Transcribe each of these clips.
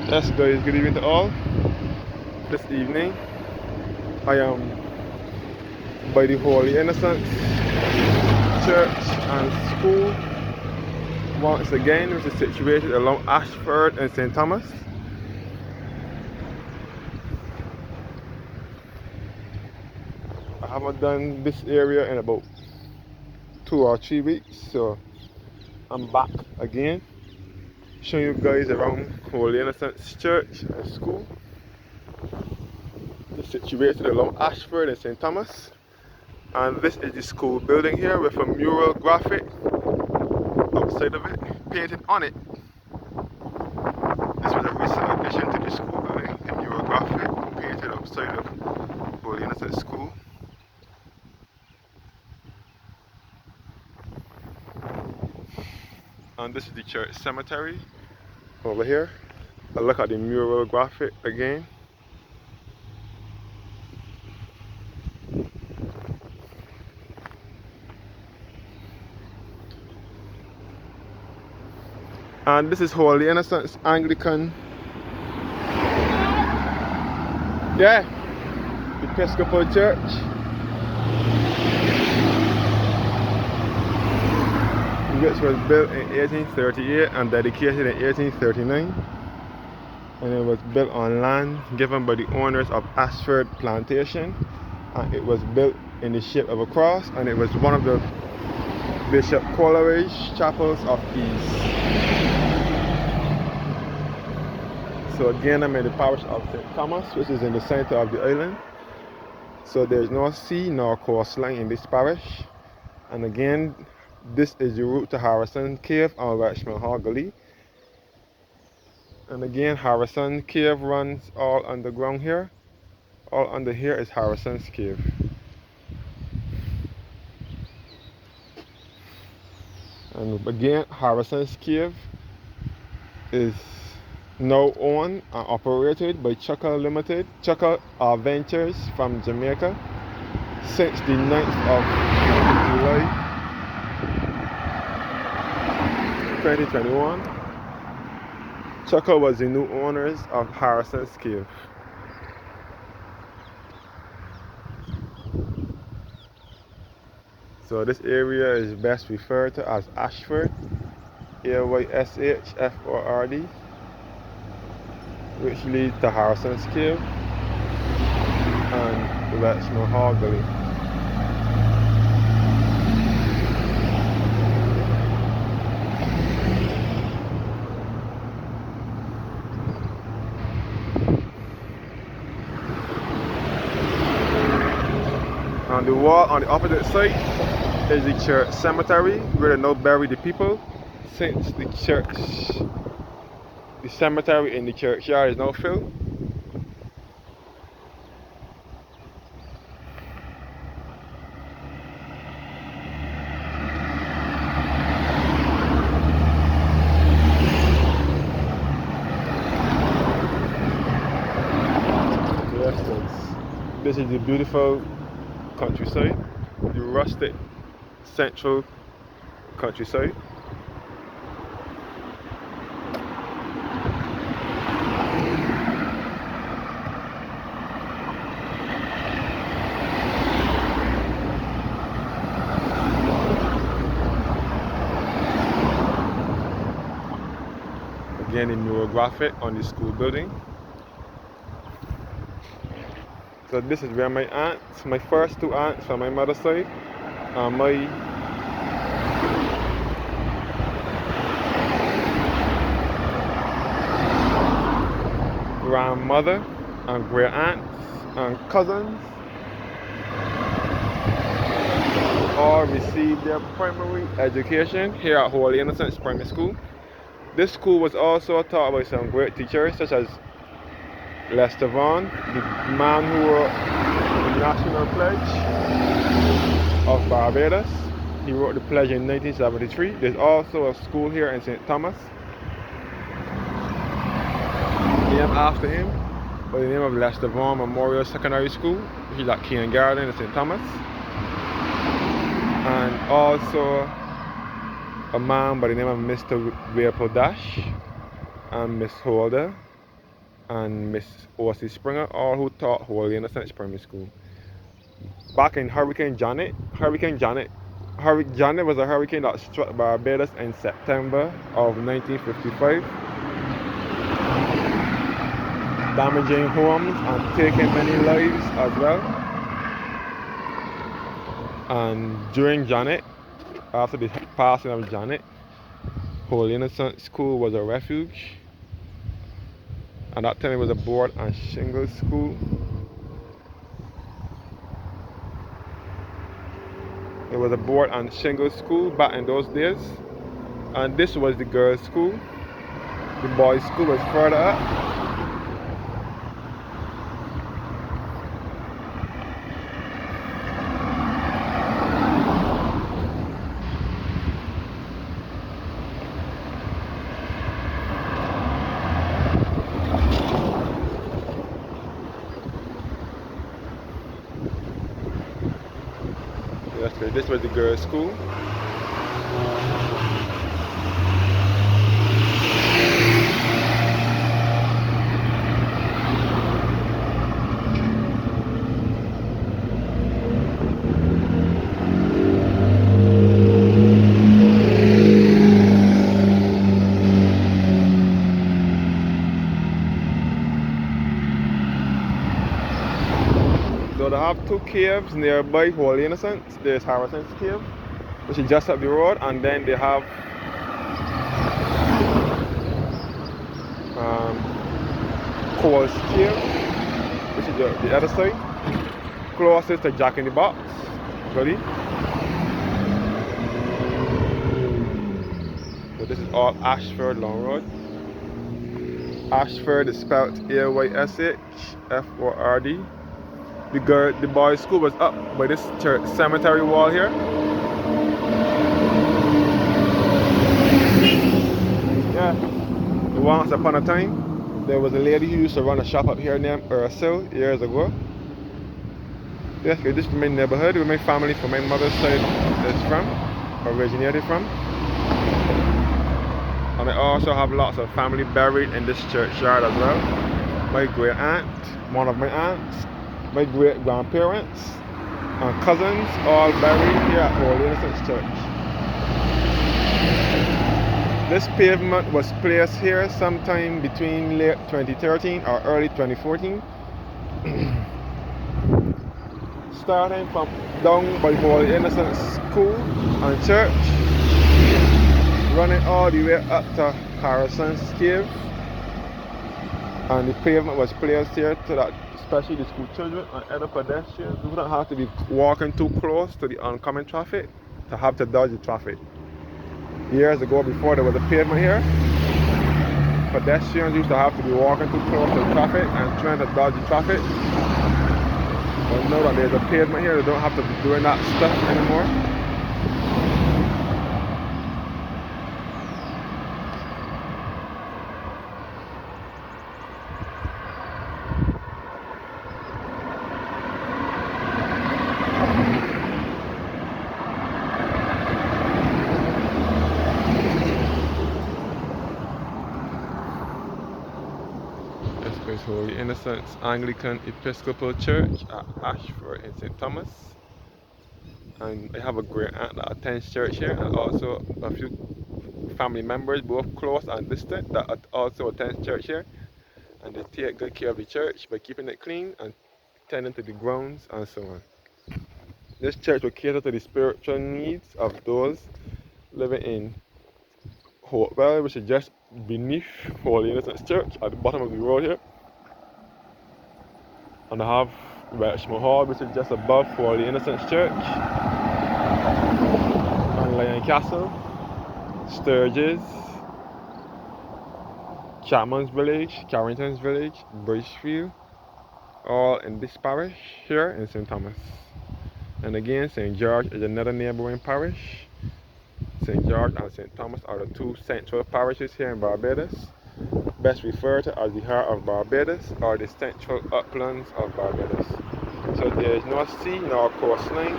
Yes guys, good evening to all. This evening I am by the Holy Innocents Church and School once again, which is situated along Ayshford and St. Thomas. I haven't done this area in about 2 or 3 weeks, so I'm back again showing you guys around Holy Innocents Church and School. It's situated along Ayshford and St. Thomas. And this is the school building here with a mural graphic outside of it, painted on it. This was a recent addition to the school building, the mural graphic painted outside of Holy Innocent School. And this is the church cemetery over here. A look at the mural graphic again. And this is Holy Innocents Anglican, Episcopal Church. Which was built in 1838 and dedicated in 1839. And it was built on land given by the owners of Ayshford Plantation. And it was built in the shape of a cross, and it was one of the Bishop Coleridge chapels of Ease. So again, I'm in the parish of St. Thomas, which is in the center of the island. So there's no sea nor coastline in this parish. And again, this is the route to Harrison Cave and Welchman Gully. And again, Harrison Cave runs all underground here. All under here is Harrison's Cave. And again, Harrison's Cave is now owned and operated by Chucker Limited, Chucker Ventures from Jamaica since the 9th of July 2021. Chucker was the new owners of Harrison's Cave. So this area is best referred to as Ayshford, Ayshford, which leads to Harrison's Cave and Welchman Gully. On the wall on the opposite side is the church cemetery where they now bury the people, since the cemetery in the churchyard is now filled. Yes, this is the beautiful countryside, the rustic central countryside. Again, the mural graphic on the school building. So this is where my aunts, my first two aunts from my mother's side, and my grandmother and great aunts and cousins all received their primary education here at Holy Innocents Primary School. This school was also taught by some great teachers such as Lester Vaughan, the man who wrote the National Pledge of Barbados. He wrote the pledge in 1973. There's also a school here in St. Thomas, named after him, by the name of Lester Vaughan Memorial Secondary School, which is at Keane Garden in St. Thomas. And also a man by the name of Mr. Dash and Miss Holder and Miss O.C. Springer, all who taught Holy Innocents Primary School. Back in Hurricane Janet was a hurricane that struck Barbados in September of 1955, damaging homes and taking many lives as well. And during Janet, after the passing of Janet, Holy Innocent School was a refuge. At that time, it was a board and shingle school. It was a board and shingle school back in those days. And this was the girls' school. The boys' school was further up. Yes, this was the girls' school. So they have two caves nearby Holy Innocents. There's Harrison's Cave, which is just up the road, and then they have Cole's Cave, which is the other side, closest to Jack in the Box, Gully. So this is all Ayshford Long Road. Ayshford is spelled Ayshford. The boys' school was up by this church cemetery wall here. Yeah. Once upon a time, there was a lady who used to run a shop up here named Ursel years ago. Yes, this is my neighborhood where my family from my mother's side is from, originated from. And I also have lots of family buried in this churchyard as well. My great aunt, one of my aunts, my great grandparents, and cousins all buried here at Holy Innocents Church. This pavement was placed here sometime between late 2013 or early 2014. Starting from down by Holy Innocents School and Church, running all the way up to Harrison's Cave. And the pavement was placed here so that especially the school children and other pedestrians do not have to be walking too close to the oncoming traffic to have to dodge the traffic. Years ago, before there was a pavement here, pedestrians used to have to be walking too close to the traffic and trying to dodge the traffic. But now that there's a pavement here, they don't have to be doing that stuff anymore. This is Holy Innocents Anglican Episcopal Church at Ayshford in St. Thomas. And I have a great aunt that attends church here, and also a few family members, both close and distant, that also attend church here. And they take good care of the church by keeping it clean and tending to the grounds and so on. This church will cater to the spiritual needs of those living in Hopewell, which is just beneath Holy Innocents Church at the bottom of the road here. And I have Welchman Hall, which is just above Holy Innocents Church. And Lion Castle, Sturgis, Chapman's Village, Carrington's Village, Bridgefield, all in this parish here in St. Thomas. And again, St. George is another neighboring parish. St. George and St. Thomas are the two central parishes here in Barbados, best referred to as the heart of Barbados or the central uplands of Barbados. So there is no sea nor coastline in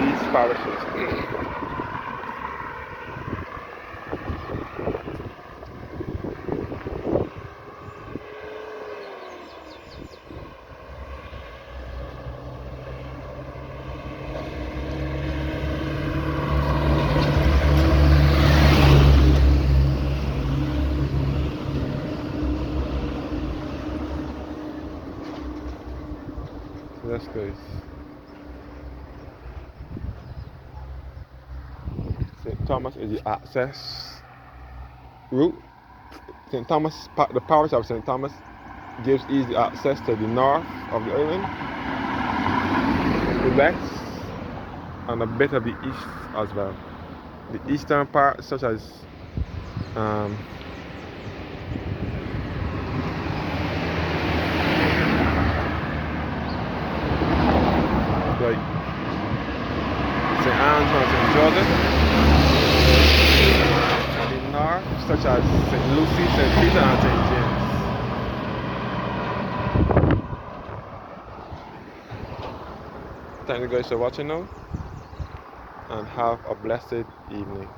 these parishes. Ministers. St. Thomas is the access route. St. Thomas, the parish of St. Thomas gives easy access to the north of the island, the west, and a bit of the east as well. The eastern part, such as um, like St. Anne's and St. Joseph, and the north, such as St. Lucy, St. Peter, and St. James. Thank you guys for watching now, and have a blessed evening.